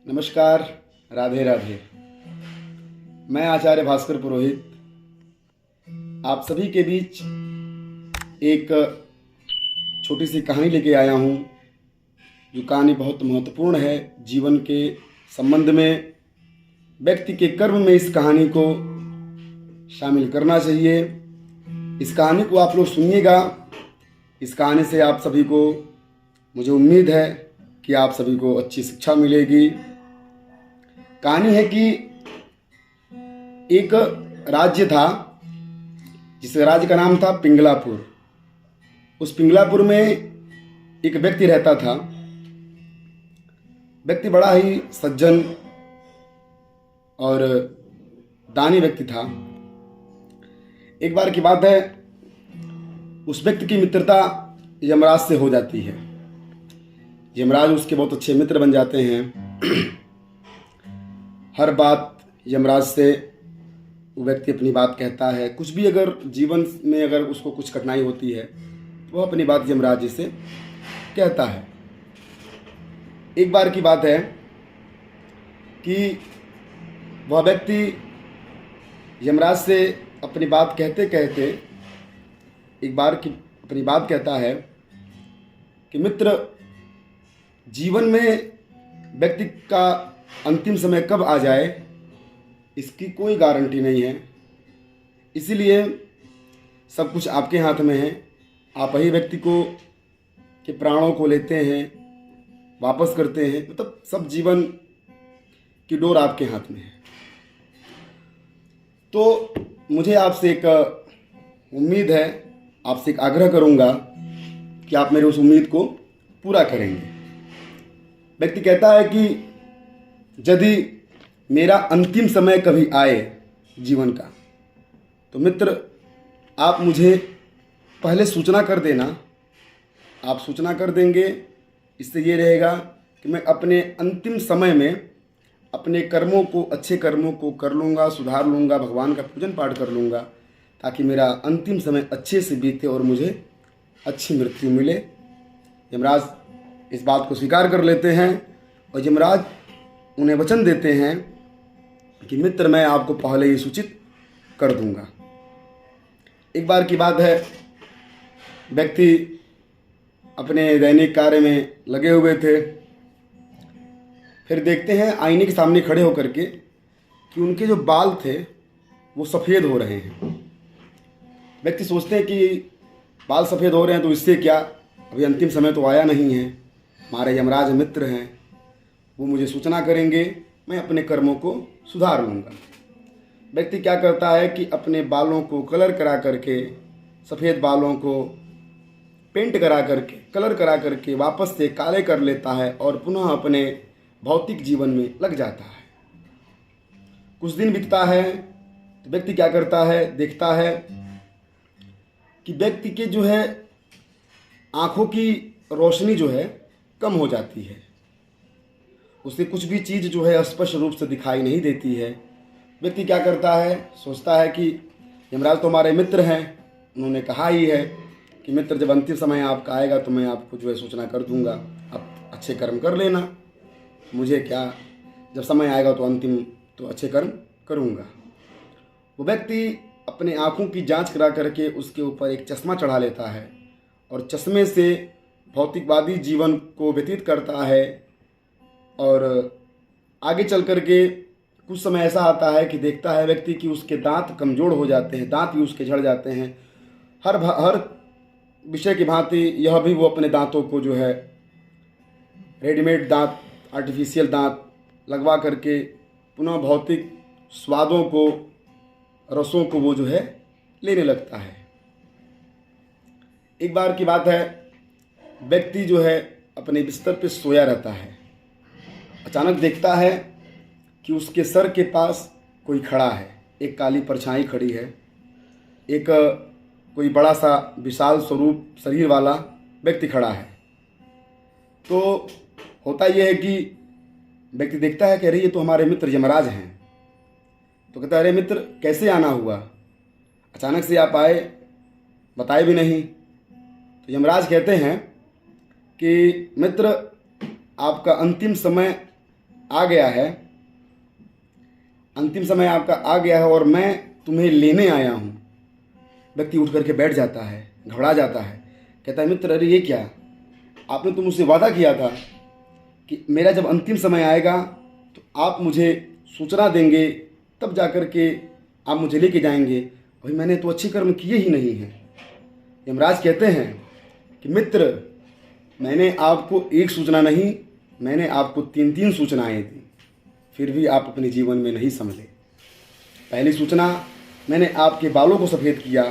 नमस्कार। राधे राधे। मैं आचार्य भास्कर पुरोहित आप सभी के बीच एक छोटी सी कहानी लेके आया हूँ, जो कहानी बहुत महत्वपूर्ण है जीवन के संबंध में। व्यक्ति के कर्म में इस कहानी को शामिल करना चाहिए। इस कहानी को आप लोग सुनिएगा। इस कहानी से आप सभी को, मुझे उम्मीद है कि आप सभी को अच्छी शिक्षा मिलेगी। कहानी है कि एक राज्य था, जिस राज्य का नाम था पिंगलापुर। उस पिंगलापुर में एक व्यक्ति रहता था। व्यक्ति बड़ा ही सज्जन और दानी व्यक्ति था। एक बार की बात है, उस व्यक्ति की मित्रता यमराज से हो जाती है। यमराज उसके बहुत अच्छे मित्र बन जाते हैं। हर बात यमराज से वो व्यक्ति अपनी बात कहता है। कुछ भी अगर जीवन में अगर उसको कुछ कठिनाई होती है तो वह अपनी बात यमराज जी से कहता है। एक बार की बात है कि वह व्यक्ति यमराज से अपनी बात कहते कहते एक बार की अपनी बात कहता है कि मित्र, जीवन में व्यक्ति का अंतिम समय कब आ जाए इसकी कोई गारंटी नहीं है। इसीलिए सब कुछ आपके हाथ में है। आप ही व्यक्ति को के प्राणों को लेते हैं, वापस करते हैं। मतलब सब जीवन की डोर आपके हाथ में है। तो मुझे आपसे एक उम्मीद है, आपसे एक आग्रह करूंगा कि आप मेरी उस उम्मीद को पूरा करेंगे। व्यक्ति कहता है कि यदि मेरा अंतिम समय कभी आए जीवन का, तो मित्र आप मुझे पहले सूचना कर देना। आप सूचना कर देंगे, इससे ये रहेगा कि मैं अपने अंतिम समय में अपने कर्मों को, अच्छे कर्मों को कर लूँगा, सुधार लूँगा, भगवान का पूजन पाठ कर लूँगा, ताकि मेरा अंतिम समय अच्छे से बीते और मुझे अच्छी मृत्यु मिले। यमराज इस बात को स्वीकार कर लेते हैं और यमराज उन्हें वचन देते हैं कि मित्र मैं आपको पहले ही सूचित कर दूंगा। एक बार की बात है, व्यक्ति अपने दैनिक कार्य में लगे हुए थे। फिर देखते हैं आईने के सामने खड़े होकर के कि उनके जो बाल थे वो सफ़ेद हो रहे हैं। व्यक्ति सोचते हैं कि बाल सफ़ेद हो रहे हैं तो इससे क्या, अभी अंतिम समय तो आया नहीं है। हमारे यमराज मित्र हैं, वो मुझे सूचना करेंगे, मैं अपने कर्मों को सुधार लूँगा। व्यक्ति क्या करता है कि अपने बालों को कलर करा करके, सफ़ेद बालों को पेंट करा करके, कलर करा करके वापस से काले कर लेता है और पुनः अपने भौतिक जीवन में लग जाता है। कुछ दिन बीतता है तो व्यक्ति क्या करता है, देखता है कि व्यक्ति के जो है आँखों की रोशनी जो है कम हो जाती है। उसे कुछ भी चीज़ जो है स्पष्ट रूप से दिखाई नहीं देती है। व्यक्ति क्या करता है, सोचता है कि यमराज तो हमारे मित्र हैं, उन्होंने कहा ही है कि मित्र जब अंतिम समय आपका आएगा तो मैं आपको जो है सूचना कर दूंगा, आप अच्छे कर्म कर लेना, मुझे क्या, जब समय आएगा तो अंतिम तो अच्छे कर्म करूंगा। वो व्यक्ति अपने आँखों की जांच करा करके उसके ऊपर एक चश्मा चढ़ा लेता है और चश्मे से भौतिकवादी जीवन को व्यतीत करता है। और आगे चल कर के कुछ समय ऐसा आता है कि देखता है व्यक्ति कि उसके दांत कमज़ोर हो जाते हैं, दांत भी उसके झड़ जाते हैं। हर विषय की भांति यह भी वो अपने दांतों को जो है रेडीमेड दांत, आर्टिफिशियल दांत लगवा करके पुनः भौतिक स्वादों को, रसों को वो जो है लेने लगता है। एक बार की बात है, व्यक्ति जो है अपने बिस्तर पे सोया रहता है। अचानक देखता है कि उसके सर के पास कोई खड़ा है, एक काली परछाई खड़ी है। एक कोई बड़ा सा विशाल स्वरूप शरीर वाला व्यक्ति खड़ा है। तो होता यह है कि व्यक्ति देखता है कि अरे ये तो हमारे मित्र यमराज हैं। तो कहता है, अरे मित्र कैसे आना हुआ, अचानक से आप आए, बताए भी नहीं। तो यमराज कहते हैं कि मित्र आपका अंतिम समय आ गया है, अंतिम समय आपका आ गया है और मैं तुम्हें लेने आया हूँ। व्यक्ति उठ करके बैठ जाता है, घबरा जाता है, कहता है मित्र अरे ये क्या, आपने तो मुझसे वादा किया था कि मेरा जब अंतिम समय आएगा तो आप मुझे सूचना देंगे, तब जा कर के आप मुझे लेके जाएंगे। भाई मैंने तो अच्छे कर्म किए ही नहीं हैं। यमराज कहते हैं कि मित्र मैंने आपको एक सूचना नहीं, मैंने आपको 3 सूचनाएं दी, फिर भी आप अपने जीवन में नहीं समझे। पहली सूचना, मैंने आपके बालों को सफ़ेद किया।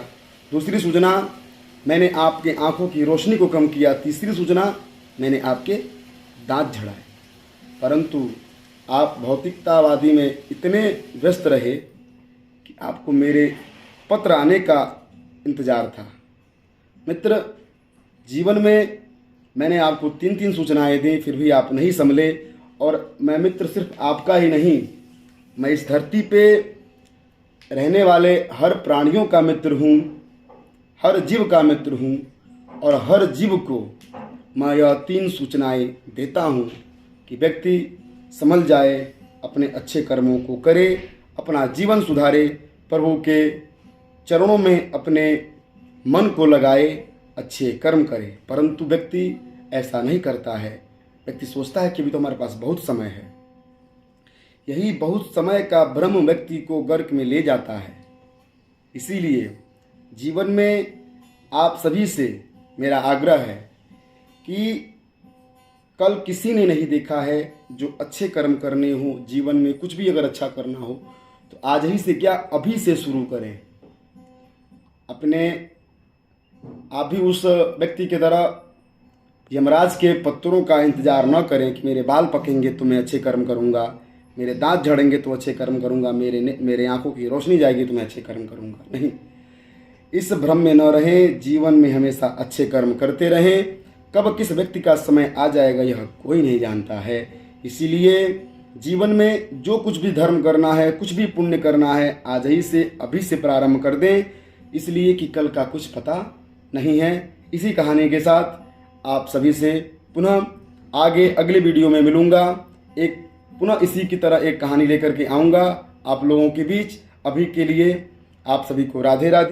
दूसरी सूचना, मैंने आपके आँखों की रोशनी को कम किया। तीसरी सूचना, मैंने आपके दांत झड़ाए। परंतु आप भौतिकतावादी में इतने व्यस्त रहे कि आपको मेरे पत्र आने का इंतज़ार था। मित्र जीवन में मैंने आपको 3 सूचनाएं दी, फिर भी आप नहीं संभले। और मैं मित्र सिर्फ आपका ही नहीं, मैं इस धरती पे रहने वाले हर प्राणियों का मित्र हूँ, हर जीव का मित्र हूँ और हर जीव को मैं यह 3 सूचनाएं देता हूँ कि व्यक्ति संभल जाए, अपने अच्छे कर्मों को करे, अपना जीवन सुधारे, प्रभु के चरणों में अपने मन को लगाए, अच्छे कर्म करे। परंतु व्यक्ति ऐसा नहीं करता है। व्यक्ति सोचता है कि अभी तो हमारे पास बहुत समय है। यही बहुत समय का भ्रम व्यक्ति को गर्क में ले जाता है। इसीलिए जीवन में आप सभी से मेरा आग्रह है कि कल किसी ने नहीं देखा है जो अच्छे कर्म करने हो, जीवन में कुछ भी अगर अच्छा करना हो तो आज ही से क्या अभी से शुरू करें। अपने आप भी उस व्यक्ति की तरह यमराज के पत्रों का इंतजार न करें कि मेरे बाल पकेंगे तो मैं अच्छे कर्म करूंगा, मेरे दांत झड़ेंगे तो अच्छे कर्म करूंगा, मेरे आंखों की रोशनी जाएगी तो मैं अच्छे कर्म करूंगा। नहीं, इस भ्रम में न रहें। जीवन में हमेशा अच्छे कर्म करते रहें। कब किस व्यक्ति का समय आ जाएगा यह कोई नहीं जानता है। इसीलिए जीवन में जो कुछ भी धर्म करना है, कुछ भी पुण्य करना है, आज ही से अभी से प्रारंभ कर दें, इसलिए कि कल का कुछ पता नहीं है। इसी कहानी के साथ आप सभी से पुनः आगे अगले वीडियो में मिलूँगा। एक पुनः इसी की तरह एक कहानी लेकर के आऊँगा आप लोगों के बीच। अभी के लिए आप सभी को राधे राधे।